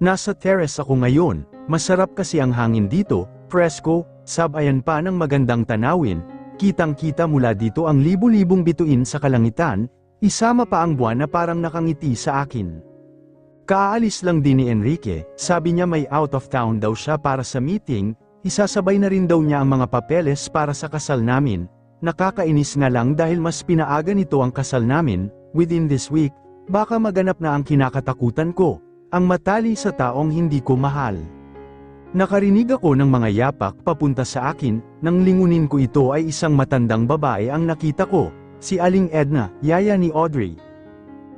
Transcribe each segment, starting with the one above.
Nasa terrace ako ngayon, masarap kasi ang hangin dito, presko, sabayan pa ng magandang tanawin, kitang-kita mula dito ang libu-libong bituin sa kalangitan, isama pa ang buwan na parang nakangiti sa akin. Kaalis lang din ni Enrique, sabi niya may out of town daw siya para sa meeting, isasabay na rin daw niya ang mga papeles para sa kasal namin. Nakakainis nga lang dahil mas pinaaga nito ang kasal namin, within this week, baka maganap na ang kinakatakutan ko, ang matali sa taong hindi ko mahal. Nakarinig ako ng mga yapak papunta sa akin, nang lingunin ko ito ay isang matandang babae ang nakita ko, si Aling Edna, yaya ni Audrey.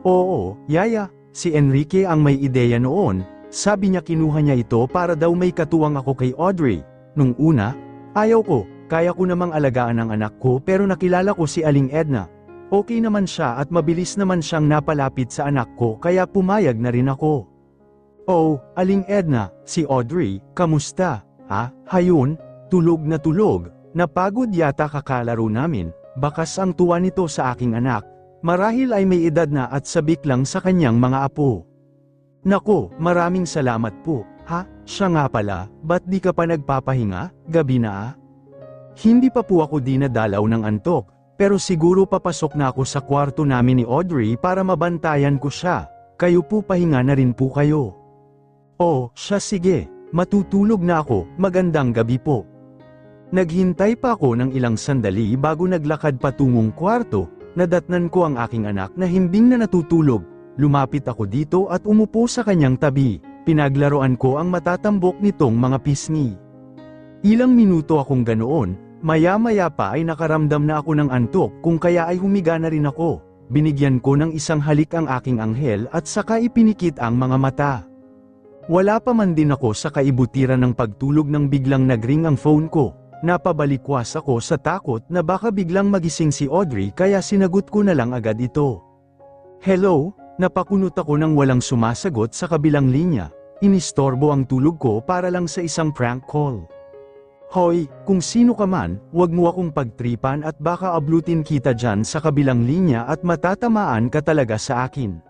Oo, yaya, si Enrique ang may ideya noon, sabi niya kinuha niya ito para daw may katuwang ako kay Audrey. Nung una, ayaw ko, kaya ko namang alagaan ang anak ko pero nakilala ko si Aling Edna. Okay naman siya at mabilis naman siyang napalapit sa anak ko kaya pumayag na rin ako. Oh, Aling Edna, si Audrey, kamusta? Ha, hayun, tulog na tulog, napagod yata kakalaro namin, bakas ang tuwa nito sa aking anak, marahil ay may edad na at sabik lang sa kanyang mga apo. Nako, maraming salamat po, ha, siya nga pala, ba't di ka pa nagpapahinga, gabi na ah? Hindi pa po ako dinadalaw ng antok, pero siguro papasok na ako sa kwarto namin ni Audrey para mabantayan ko siya, kayo po pahinga na rin po kayo. Oh, siya sige, matutulog na ako, magandang gabi po. Naghintay pa ako ng ilang sandali bago naglakad patungong kwarto, nadatnan ko ang aking anak na himbing na natutulog, lumapit ako dito at umupo sa kanyang tabi, pinaglaruan ko ang matatambok nitong mga pisngi. Ilang minuto akong ganoon, maya-maya pa ay nakaramdam na ako ng antok kung kaya ay humiga na rin ako, binigyan ko ng isang halik ang aking anghel at saka ipinikit ang mga mata. Wala pa man din ako sa kaibutiran ng pagtulog nang biglang nagring ang phone ko. Napabalikwas ako sa takot na baka biglang magising si Audrey kaya sinagot ko na lang agad ito. Hello, napakunot ako nang walang sumasagot sa kabilang linya. Inistorbo ang tulog ko para lang sa isang prank call. Hoy, kung sino ka man, wag mo akong pagtripan at baka ablutin kita dyan sa kabilang linya at matatamaan ka talaga sa akin.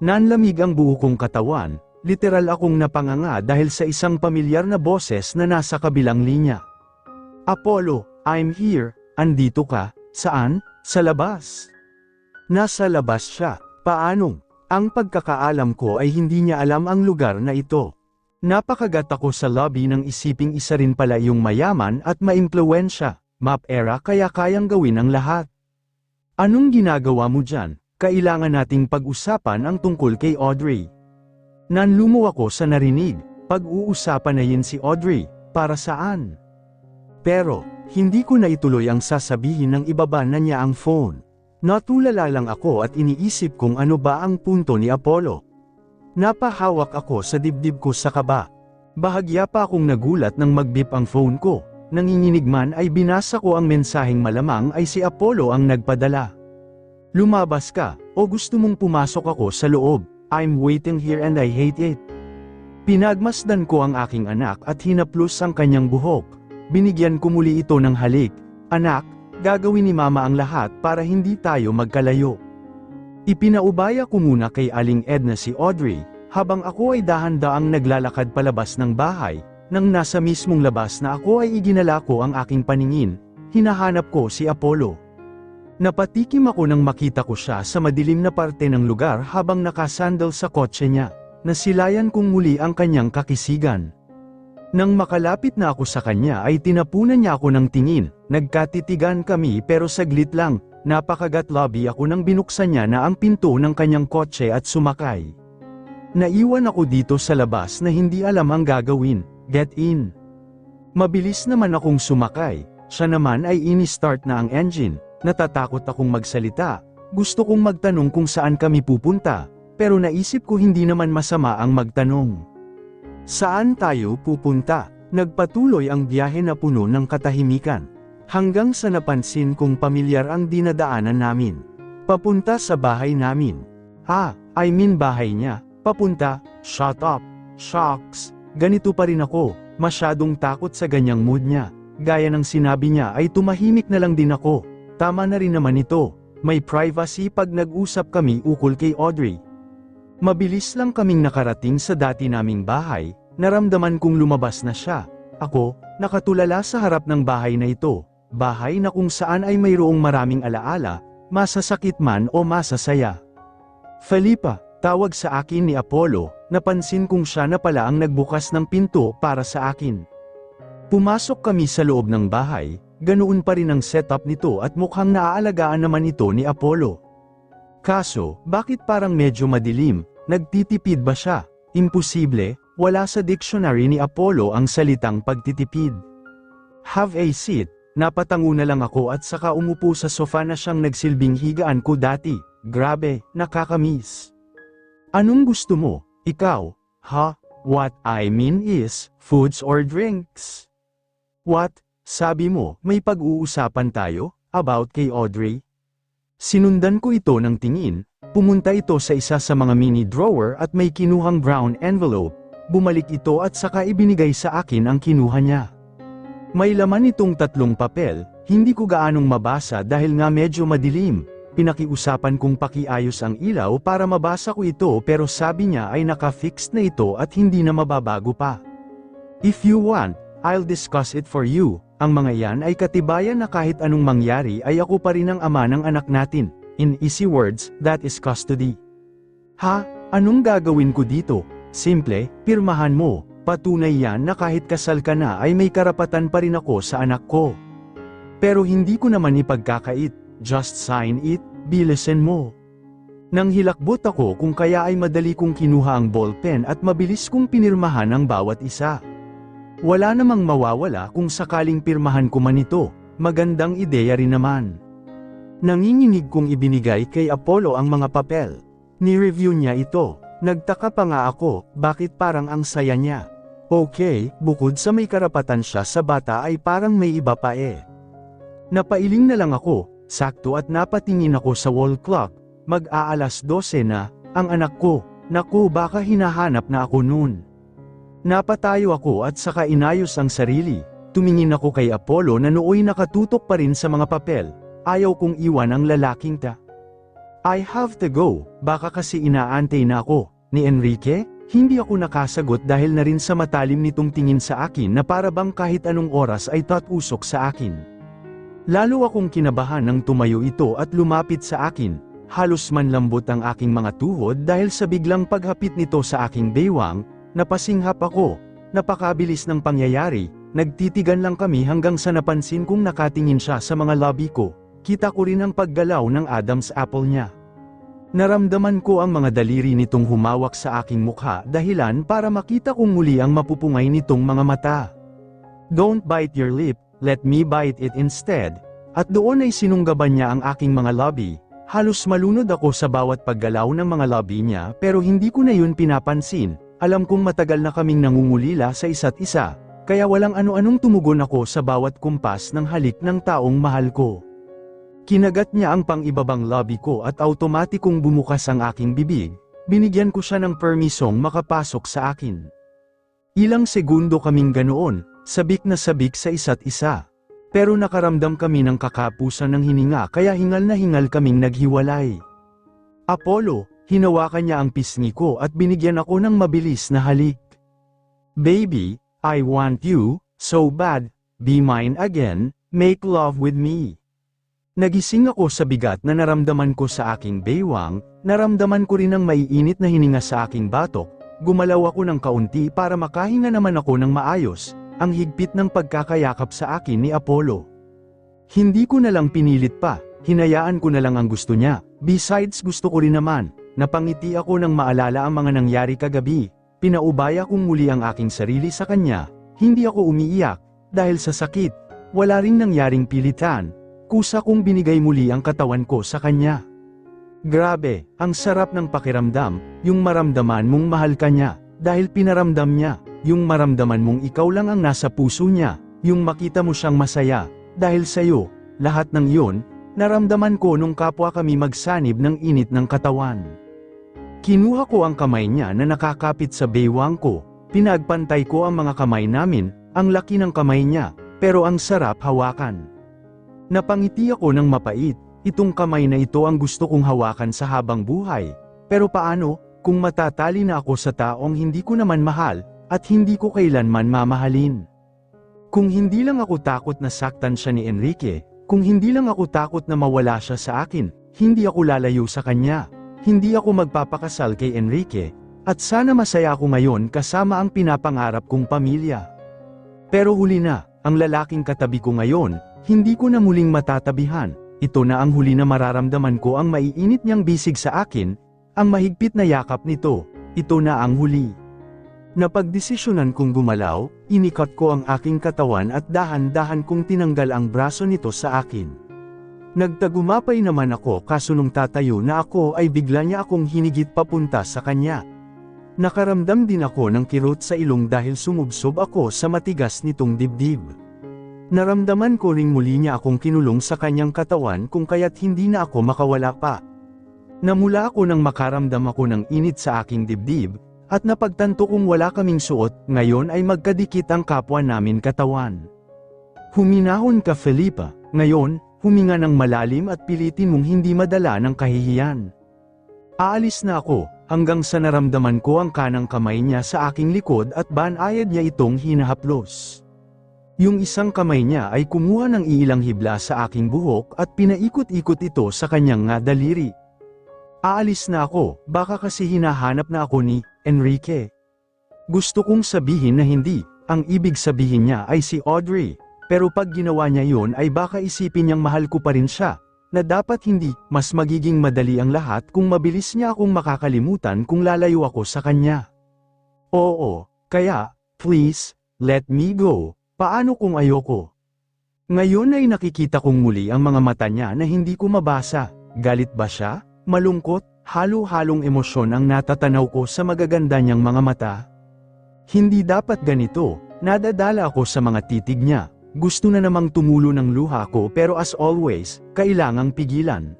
Nanlamig ang buo kong katawan, literal akong napanganga dahil sa isang pamilyar na boses na nasa kabilang linya. Apollo, I'm here, andito ka, saan? Sa labas. Nasa labas siya, paanong? Ang pagkakaalam ko ay hindi niya alam ang lugar na ito. Napakagat ako sa lobby nang isiping isa rin pala yung mayaman at maimpluwensya, map era kaya kayang gawin ang lahat. Anong ginagawa mo dyan? Kailangan nating pag-usapan ang tungkol kay Audrey. Nanlumo ako sa narinig, pag-uusapan na yun si Audrey, para saan? Pero, hindi ko na ituloy ang sasabihin nang ibaba na niya ang phone. Natulala lang ako at iniisip kung ano ba ang punto ni Apollo. Napahawak ako sa dibdib ko sa kaba. Bahagya pa akong nagulat nang magbip ang phone ko. Nanginginig man ay binasa ko ang mensaheng malamang ay si Apollo ang nagpadala. Lumabas ka, o gusto mong pumasok ako sa loob? I'm waiting here and I hate it. Pinagmasdan ko ang aking anak at hinaplos ang kanyang buhok. Binigyan ko muli ito ng halik. Anak, gagawin ni mama ang lahat para hindi tayo magkalayo. Ipinaubaya ko muna kay Aling Edna si Audrey, habang ako ay dahan-daang naglalakad palabas ng bahay. Nang nasa mismong labas na ako ay iginala ko ang aking paningin, hinahanap ko si Apollo. Napatikim ako nang makita ko siya sa madilim na parte ng lugar habang nakasandal sa kotse niya. Nasilayan kong muli ang kanyang kakisigan. Nang makalapit na ako sa kanya ay tinapunan niya ako ng tingin, nagkatitigan kami pero saglit lang, napakagat lobby ako nang binuksan niya na ang pinto ng kanyang kotse at sumakay. Naiwan ako dito sa labas na hindi alam ang gagawin, get in. Mabilis naman akong sumakay, siya naman ay ini-start na ang engine, natatakot akong magsalita, gusto kong magtanong kung saan kami pupunta, pero naisip ko hindi naman masama ang magtanong. Saan tayo pupunta? Nagpatuloy ang biyahe na puno ng katahimikan. Hanggang sa napansin kong pamilyar ang dinadaanan namin. Papunta sa bahay namin. I mean bahay niya. Papunta, shut up, shucks. Ganito pa rin ako, masyadong takot sa ganyang mood niya. Gaya ng sinabi niya ay tumahimik na lang din ako. Tama na rin naman ito, may privacy pag nag-usap kami ukol kay Audrey. Mabilis lang kaming nakarating sa dati naming bahay, naramdaman kong lumabas na siya. Ako, nakatulala sa harap ng bahay na ito, bahay na kung saan ay mayroong maraming alaala, masasakit man o masasaya. Felipa, tawag sa akin ni Apollo, napansin kong siya na pala ang nagbukas ng pinto para sa akin. Pumasok kami sa loob ng bahay, ganoon pa rin ang setup nito at mukhang naaalagaan naman ito ni Apollo. Kaso, bakit parang medyo madilim? Nagtitipid ba siya? Imposible, wala sa dictionary ni Apollo ang salitang pagtitipid. Have a seat, napatango na lang ako at saka umupo sa sofa na siyang nagsilbing higaan ko dati. Grabe, nakakamiss. Anong gusto mo? Ikaw? Ha? What I mean is, foods or drinks? What? Sabi mo, may pag-uusapan tayo? About kay Audrey? Sinundan ko ito ng tingin, pumunta ito sa isa sa mga mini drawer at may kinuhang brown envelope, bumalik ito at saka ibinigay sa akin ang kinuha niya. May laman itong 3 papel, hindi ko gaanong mabasa dahil nga medyo madilim, pinakiusapan kong pakiayos ang ilaw para mabasa ko ito pero sabi niya ay naka-fixed na ito at hindi na mababago pa. If you want, I'll discuss it for you. Ang mga yan ay katibayan na kahit anong mangyari ay ako pa rin ang ama ng anak natin. In easy words, that is custody. Ha? Anong gagawin ko dito? Simple, pirmahan mo. Patunay yan na kahit kasal ka na ay may karapatan pa rin ako sa anak ko. Pero hindi ko naman ipagkakait. Just sign it, bilisan mo. Nang hilakbot ako kung kaya ay madali kong kinuha ang ballpen at mabilis kong pinirmahan ang bawat isa. Wala namang mawawala kung sakaling pirmahan ko man ito, magandang ideya rin naman. Nanginginig kong ibinigay kay Apollo ang mga papel. Ni-review niya ito, nagtaka pa nga ako, bakit parang ang saya niya. Okay, bukod sa may karapatan siya sa bata ay parang may iba pa eh. Napailing na lang ako, sakto at napatingin ako sa wall clock, mag-aalas 12 na, ang anak ko, naku baka hinahanap na ako noon. Napatayo ako at saka inayos ang sarili, tumingin ako kay Apollo na nooy nakatutok pa rin sa mga papel, ayaw kong iwan ang lalaking ta. I have to go, baka kasi inaantay na ako, ni Enrique, hindi ako nakasagot dahil na rin sa matalim nitong tingin sa akin na para bang kahit anong oras ay tatusok sa akin. Lalo akong kinabahan nang tumayo ito at lumapit sa akin, halos manlambot ang aking mga tuhod dahil sa biglang paghapit nito sa aking baywang. Napasinghap ako, napakabilis ng pangyayari, nagtitigan lang kami hanggang sa napansin kong nakatingin siya sa mga labi ko, kita ko rin ang paggalaw ng Adam's apple niya. Naramdaman ko ang mga daliri nitong humawak sa aking mukha dahilan para makita kong muli ang mapupungay nitong mga mata. Don't bite your lip, let me bite it instead. At doon ay sinunggaban niya ang aking mga labi, halos malunod ako sa bawat paggalaw ng mga labi niya pero hindi ko na yun pinapansin. Alam kong matagal na kaming nangungulila sa isa't isa, kaya walang ano-anong tumugon ako sa bawat kumpas ng halik ng taong mahal ko. Kinagat niya ang pang-ibabang labi ko at automatikong bumukas ang aking bibig, binigyan ko siya ng permisong makapasok sa akin. Ilang segundo kaming ganoon, sabik na sabik sa isa't isa. Pero nakaramdam kami ng kakapusan ng hininga kaya hingal na hingal kaming naghiwalay. Apollo, hinawakan niya ang pisngi ko at binigyan ako ng mabilis na halik. Baby, I want you, so bad, be mine again, make love with me. Nagising ako sa bigat na naramdaman ko sa aking baywang, naramdaman ko rin ang maiinit na hininga sa aking batok, gumalaw ako ng kaunti para makahinga naman ako ng maayos, ang higpit ng pagkakayakap sa akin ni Apollo. Hindi ko na lang pinilit pa, hinayaan ko na lang ang gusto niya, besides gusto ko rin naman. Napangiti ako nang maalala ang mga nangyari kagabi, pinaubaya kong muli ang aking sarili sa kanya, hindi ako umiiyak, dahil sa sakit, wala ring nangyaring pilitan, kusa kong binigay muli ang katawan ko sa kanya. Grabe, ang sarap ng pakiramdam, yung maramdaman mong mahal ka niya, dahil pinaramdam niya, yung maramdaman mong ikaw lang ang nasa puso niya, yung makita mo siyang masaya, dahil sa'yo, lahat ng iyon, naramdaman ko nung kapwa kami magsanib ng init ng katawan. Kinuha ko ang kamay niya na nakakapit sa baywang ko, pinagpantay ko ang mga kamay namin, ang laki ng kamay niya, pero ang sarap hawakan. Napangiti ako ng mapait, itong kamay na ito ang gusto kong hawakan sa habang buhay, pero paano, kung matatali na ako sa taong hindi ko naman mahal, at hindi ko kailanman mamahalin. Kung hindi lang ako takot na saktan siya ni Enrique, kung hindi lang ako takot na mawala siya sa akin, hindi ako lalayo sa kanya. Hindi ako magpapakasal kay Enrique, at sana masaya ako ngayon kasama ang pinapangarap kong pamilya. Pero huli na, ang lalaking katabi ko ngayon, hindi ko na muling matatabihan. Ito na ang huli na mararamdaman ko, ang maiinit niyang bisig sa akin, ang mahigpit na yakap nito. Ito na ang huli. Napagdesisyonan kong gumalaw, inikot ko ang aking katawan at dahan-dahan kong tinanggal ang braso nito sa akin. Nagtagumapay naman ako, kaso nung tatayo na ako ay bigla niya akong hinigit papunta sa kanya. Nakaramdam din ako ng kirot sa ilong dahil sumubsob ako sa matigas nitong dibdib. Naramdaman ko ring muli niya akong kinulong sa kanyang katawan, kung kaya't hindi na ako makawala pa. Namula ako nang makaramdam ako ng init sa aking dibdib, at napagtanto kong wala kaming suot, ngayon ay magkadikit ang kapwa namin katawan. Huminahon ka, Felipa, ngayon, huminga ng malalim at pilitin mong hindi madala ng kahihiyan. Aalis na ako, hanggang sa naramdaman ko ang kanang kamay niya sa aking likod at banayad niya itong hinahaplos. Yung isang kamay niya ay kumuha ng iilang hibla sa aking buhok at pinaikot-ikot ito sa kanyang nga daliri. Aalis na ako, baka kasi hinahanap na ako ni Enrique. Gusto kong sabihin na hindi, ang ibig sabihin niya ay si Audrey, pero pag ginawa niya yon ay baka isipin niyang mahal ko pa rin siya, na dapat hindi, mas magiging madali ang lahat kung mabilis niya akong makakalimutan kung lalayo ako sa kanya. Oo, kaya, please, let me go, paano kung ayoko? Ngayon ay nakikita kong muli ang mga mata niya na hindi ko mabasa, galit ba siya? Malungkot, halo-halong emosyon ang natatanaw ko sa magaganda niyang mga mata. Hindi dapat ganito, nadadala ako sa mga titig niya, gusto na namang tumulo ng luha ko, pero as always, kailangang pigilan.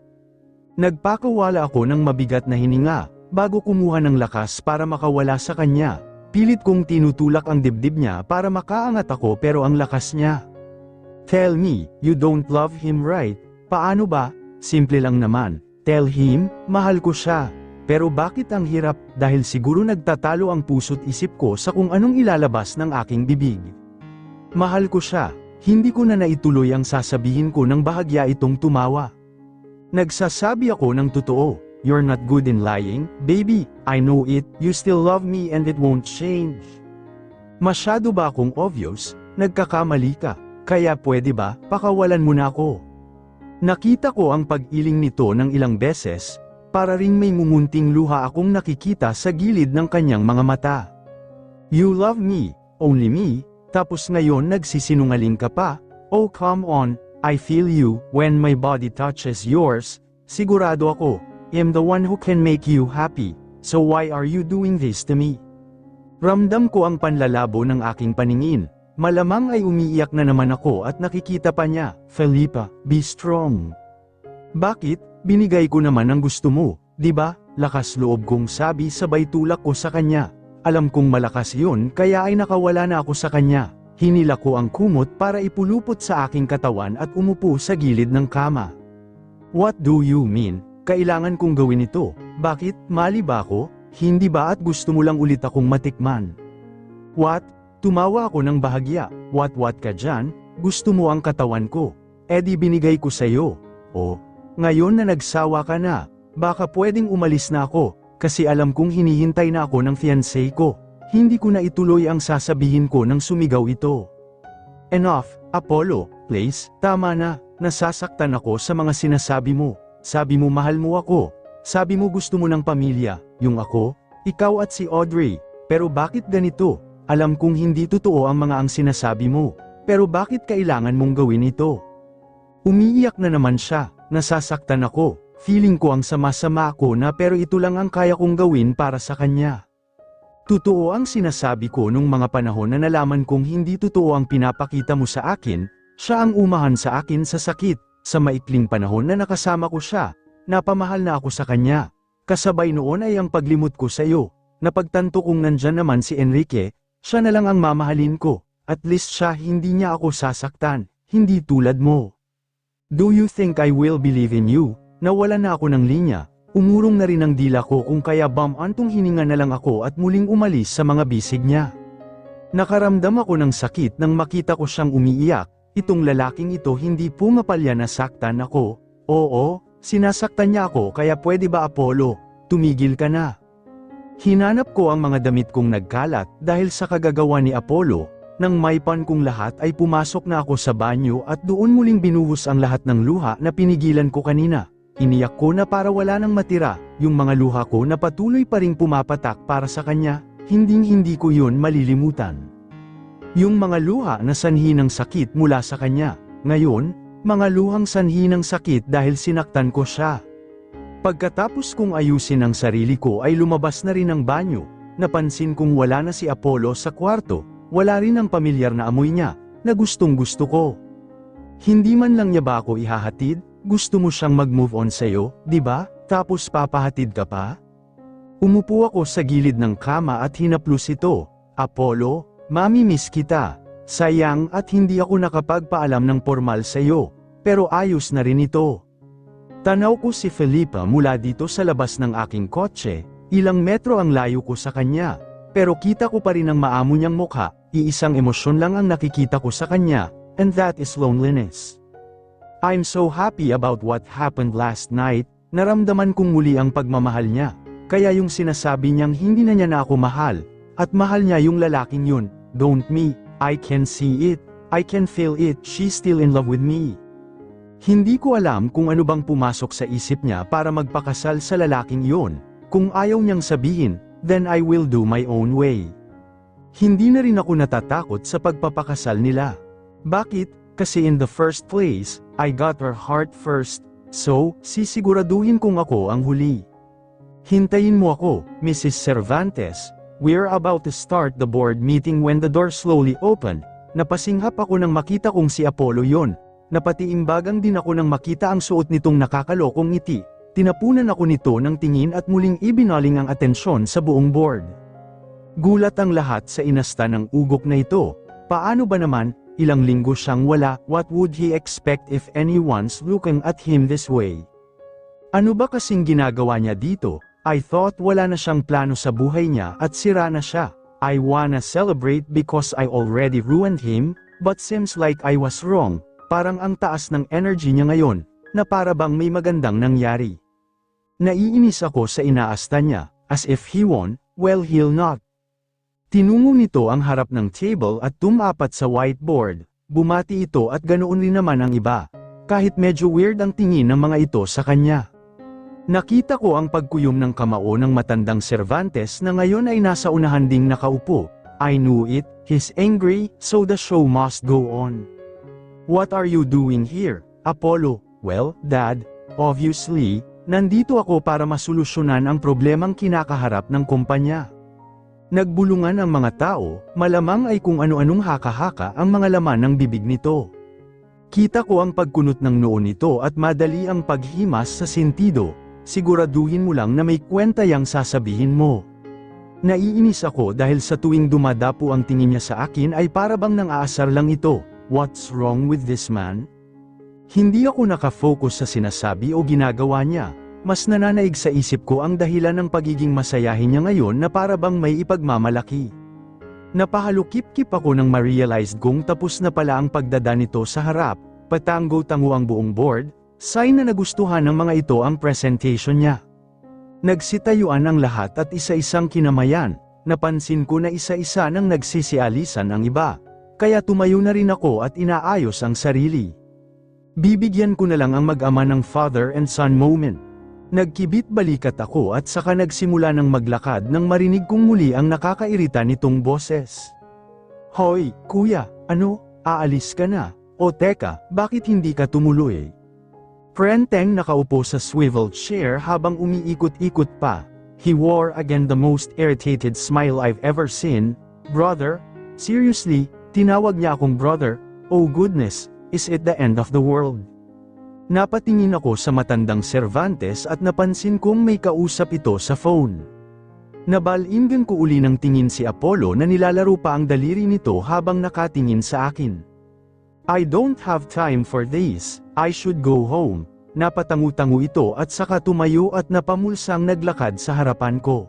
Nagpakawala ako ng mabigat na hininga, bago kumuha ng lakas para makawala sa kanya. Pilit kong tinutulak ang dibdib niya para makaangat ako, pero ang lakas niya. Tell me, you don't love him, right? Paano ba? Simple lang naman. Tell him, mahal ko siya. Pero bakit ang hirap, dahil siguro nagtatalo ang puso't isip ko sa kung anong ilalabas ng aking bibig. Mahal ko siya, hindi ko na naituloy ang sasabihin ko nang bahagya itong tumawa. Nagsasabi ako ng totoo, you're not good in lying, baby, I know it, you still love me and it won't change. Masyado ba akong obvious? Nagkakamali ka, kaya pwede ba, pakawalan mo na ako. Nakita ko ang pag-iling nito ng ilang beses, para ring may mumunting luha akong nakikita sa gilid ng kanyang mga mata. You love me, only me, tapos ngayon nagsisinungaling ka pa? Oh come on, I feel you, when my body touches yours, sigurado ako, I'm the one who can make you happy, so why are you doing this to me? Ramdam ko ang panlalabo ng aking paningin. Malamang ay umiiyak na naman ako at nakikita pa niya, Felipa, be strong. Bakit? Binigay ko naman ang gusto mo, di ba? Lakas loob kong sabi sabay tulak ko sa kanya. Alam kong malakas yun kaya ay nakawala na ako sa kanya. Hinila ko ang kumot para ipulupot sa aking katawan at umupo sa gilid ng kama. What do you mean? Kailangan kong gawin ito. Bakit? Mali ba ako? Hindi ba at gusto mo lang ulit akong matikman? What? Tumawa ako ng bahagya. What ka dyan? Gusto mo ang katawan ko? Di binigay ko sa'yo. Oh, ngayon na nagsawa ka na, baka pwedeng umalis na ako, kasi alam kong hinihintay na ako ng fiancé ko. Hindi ko na ituloy ang sasabihin ko nang sumigaw ito. Enough, Apollo, please, tama na, nasasaktan ako sa mga sinasabi mo. Sabi mo mahal mo ako. Sabi mo gusto mo ng pamilya, yung ako, ikaw at si Audrey. Pero bakit ganito? Alam kong hindi totoo ang mga ang sinasabi mo, pero bakit kailangan mong gawin ito? Umiiyak na naman siya, nasasaktan ako, feeling ko ang sama-sama ako na pero ito lang ang kaya kong gawin para sa kanya. Totoo ang sinasabi ko nung mga panahon na nalaman kong hindi totoo ang pinapakita mo sa akin, siya ang umahan sa akin sa sakit, sa maikling panahon na nakasama ko siya, napamahal na ako sa kanya. Kasabay noon ay ang paglimot ko sa iyo, napagtanto kong nandyan naman si Enrique, siya na lang ang mamahalin ko, at least siya hindi niya ako sasaktan, hindi tulad mo. Do you think I will believe in you? Nawala na ako ng linya, Umurong na rin ang dila ko kung kaya antong hininga na lang ako at muling umalis sa mga bisig niya. Nakaramdam ako ng sakit nang makita ko siyang umiiyak. Itong lalaking ito hindi pumapalya na saktan ako. Oo, sinasaktan niya ako kaya pwede ba Apollo, tumigil ka na. Hinanap ko ang mga damit kong nagkalat dahil sa kagagawa ni Apollo. Nang maipan kong lahat ay pumasok na ako sa banyo at doon muling binuhos ang lahat ng luha na pinigilan ko kanina. Iniyak ko na para wala nang matira, yung mga luha ko na patuloy pa ring pumapatak para sa kanya, hindi ko yun malilimutan. Yung mga luha na sanhi ng sakit mula sa kanya, ngayon, mga luhang sanhi ng sakit dahil sinaktan ko siya. Pagkatapos kong ayusin ang sarili ko ay lumabas na rin ang banyo, napansin kong wala na si Apollo sa kwarto, wala rin ang pamilyar na amoy niya, na gustong gusto ko. Hindi man lang niya ba ako ihahatid? Gusto mo siyang mag-move on sa'yo, di ba? Tapos papahatid ka pa? Umupo ako sa gilid ng kama at hinaplos ito. Apollo, mami-miss kita. Sayang at hindi ako nakapagpaalam ng formal sa'yo. Pero ayos na rin ito. Tanaw ko si Felipa mula dito sa labas ng aking kotse. Ilang metro ang layo ko sa kanya. Pero kita ko pa rin ang maamo niyang mukha. Iisang emosyon lang ang nakikita ko sa kanya. And that is loneliness. I'm so happy about what happened last night, naramdaman kong muli ang pagmamahal niya. Kaya yung sinasabi niyang hindi na niya na ako mahal, at mahal niya yung lalaking yun, don't me, I can see it, I can feel it, she's still in love with me. Hindi ko alam kung ano bang pumasok sa isip niya para magpakasal sa lalaking yun, kung ayaw niyang sabihin, then I will do my own way. Hindi na rin ako natatakot sa pagpapakasal nila. Bakit? Kasi in the first place, I got her heart first, so, sisiguraduhin kong ako ang huli. Hintayin mo ako, Mrs. Cervantes. We're about to start the board meeting when the door slowly opened. Napasinghap ako nang makita kong si Apollo yon. Napatiimbagang din ako nang makita ang suot nitong nakakalokong ngiti. Tinapunan ako nito ng tingin at muling ibinaling ang atensyon sa buong board. Gulat ang lahat sa inasta ng ugok na ito. Paano ba naman? Ilang linggo siyang wala, what would he expect if anyone's looking at him this way? Ano ba kasing ginagawa niya dito? I thought wala na siyang plano sa buhay niya at sira na siya. I wanna celebrate because I already ruined him, but seems like I was wrong. Parang ang taas ng energy niya ngayon, na para bang may magandang nangyari. Naiinis ako sa inaasta niya, as if he won, well he'll not. Tinungo nito ang harap ng table at tumapat sa whiteboard. Bumati ito at ganoon rin naman ang iba. Kahit medyo weird ang tingin ng mga ito sa kanya. Nakita ko ang pagkuyom ng kamao ng matandang Cervantes na ngayon ay nasa unahan ding nakaupo. I knew it, he's angry, so the show must go on. What are you doing here, Apollo? Well, Dad, obviously, nandito ako para masolusyonan ang problemang kinakaharap ng kumpanya. Nagbulungan ang mga tao, malamang ay kung ano-anong haka-haka ang mga laman ng bibig nito. Kita ko ang pagkunot ng noo nito at madali ang paghimas sa sentido. Siguraduhin mo lang na may kwenta yang sasabihin mo. Naiinis ako dahil sa tuwing dumadapo ang tingin niya sa akin ay para bang nang-aasar lang ito. What's wrong with this man? Hindi ako nakafocus sa sinasabi o ginagawa niya. Mas nananaig sa isip ko ang dahilan ng pagiging masayahin niya ngayon na para bang may ipagmamalaki. Napahalukip-kip ako nang ma-realized kong tapos na pala ang pagdada nito sa harap, patango-tango ang buong board, sign na nagustuhan ng mga ito ang presentation niya. Nagsitayuan ang lahat at isa-isang kinamayan, napansin ko na isa-isa nang nagsisialisan ang iba, kaya tumayo na rin ako at inaayos ang sarili. Bibigyan ko na lang ang mag-ama ng father and son moment. Nagkibit balikat ako at saka nagsimula ng maglakad nang marinig kong muli ang nakakairita nitong boses. Hoy, kuya, ano, aalis ka na? O teka, bakit hindi ka tumuloy? Prenteng nakaupo sa swivel chair habang umiikot-ikot pa. He wore again the most irritated smile I've ever seen. Brother? Seriously, tinawag niya akong brother? Oh goodness, is it the end of the world? Napatingin ako sa matandang Cervantes at napansin kong may kausap ito sa phone. Nabalingan ko uli ng tingin si Apollo na nilalaro pa ang daliri nito habang nakatingin sa akin. I don't have time for this, I should go home. Napatangu-tangu ito at saka tumayo at napamulsang naglakad sa harapan ko.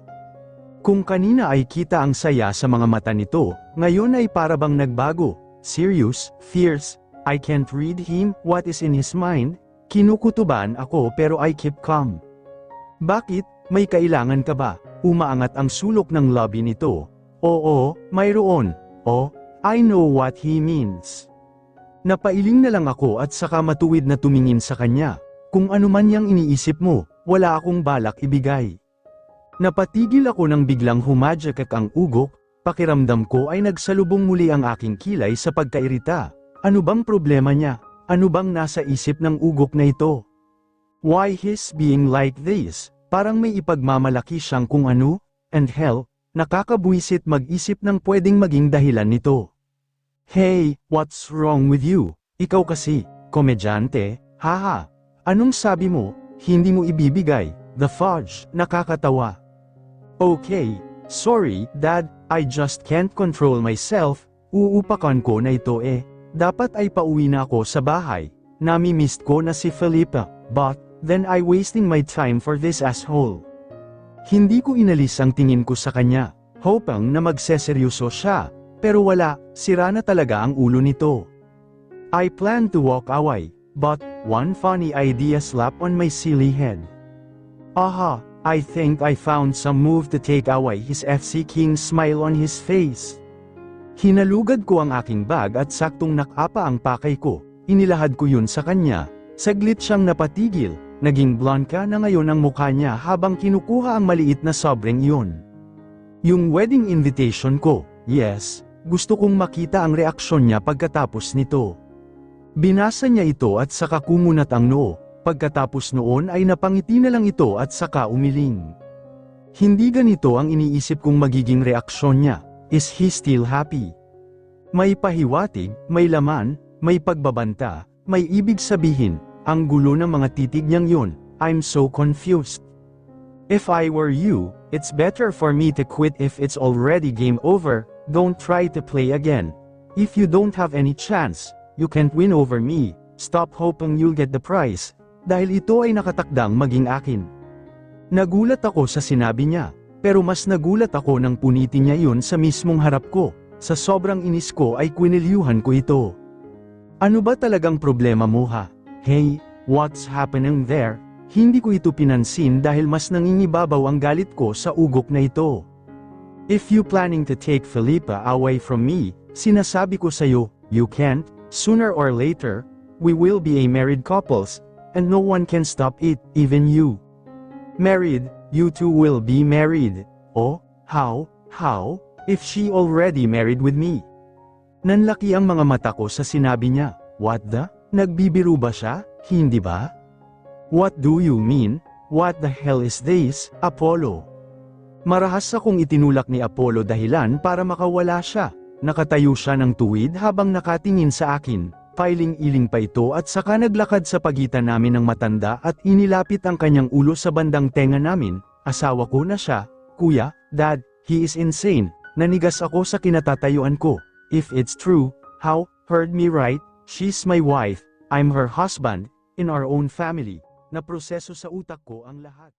Kung kanina ay kita ang saya sa mga mata nito, ngayon ay parabang nagbago. Serious, fierce, I can't read him, what is in his mind? Kinukutuban ako pero I keep calm. Bakit, may kailangan ka ba? Umaangat ang sulok ng lobby nito. Oo, mayroon. Oh, I know what he means. Napailing na lang ako at saka matuwid na tumingin sa kanya. Kung ano man yang iniisip mo, wala akong balak ibigay. Napatigil ako nang biglang humadyak ang ugok, pakiramdam ko ay nagsalubong muli ang aking kilay sa pagkairita. Ano bang problema niya? Ano bang nasa isip ng ugok na ito? Why he's being like this? Parang may ipagmamalaki siyang kung ano, and hell, nakakabuisit mag-isip ng pwedeng maging dahilan nito. Hey, what's wrong with you? Ikaw kasi, komedyante, haha. Anong sabi mo, hindi mo ibibigay? The fudge, nakakatawa. Okay, sorry, Dad, I just can't control myself, uupakan ko na ito eh. Dapat ay pauwi na ako sa bahay. Nami-missed ko na si Felipa, but, then I wasting my time for this asshole. Hindi ko inalis ang tingin ko sa kanya, hoping na magseseryoso siya, pero wala, sira na talaga ang ulo nito. I plan to walk away, but, one funny idea slapped on my silly head. Aha, I think I found some move to take away his FC King smile on his face. Hinalugad ko ang aking bag at saktong nakapa ang pakay ko, inilahad ko yun sa kanya, saglit siyang napatigil, naging blonde na ngayon ang mukha niya habang kinukuha ang maliit na sobrang yun. Yung wedding invitation ko, yes, gusto kong makita ang reaksyon niya pagkatapos nito. Binasa niya ito at saka kumunat ang noo, pagkatapos noon ay napangiti na lang ito at saka umiling. Hindi ganito ang iniisip kong magiging reaksyon niya. Is he still happy? May pahiwatig, may laman, may pagbabanta, may ibig sabihin, ang gulo ng mga titig niyang yun, I'm so confused. If I were you, it's better for me to quit if it's already game over, don't try to play again. If you don't have any chance, you can't win over me, stop hoping you'll get the prize, dahil ito ay nakatakdang maging akin. Nagulat ako sa sinabi niya. Pero mas nagulat ako nang punitin niya yun sa mismong harap ko, sa sobrang inis ko ay kwinilyuhan ko ito. Ano ba talagang problema mo ha? Hey, what's happening there? Hindi ko ito pinansin dahil mas nangingibabaw ang galit ko sa ugok na ito. If you planning to take Felipa away from me, sinasabi ko sa'yo, you can't, sooner or later, we will be a married couples, and no one can stop it, even you. Married, you two will be married. Oh, how, if she already married with me? Nanlaki ang mga mata ko sa sinabi niya, what the? Nagbibiro ba siya? Hindi ba? What do you mean? What the hell is this, Apollo? Marahas akong itinulak ni Apollo dahilan para makawala siya. Nakatayo siya ng tuwid habang nakatingin sa akin. Pailing-iling pa ito at saka naglakad sa pagitan namin ng matanda at inilapit ang kanyang ulo sa bandang tenga namin. Asawa ko na siya, kuya, dad, he is insane. Nanigas ako sa kinatatayuan ko. If it's true, how, heard me right, she's my wife, I'm her husband, in our own family. Naproseso sa utak ko ang lahat.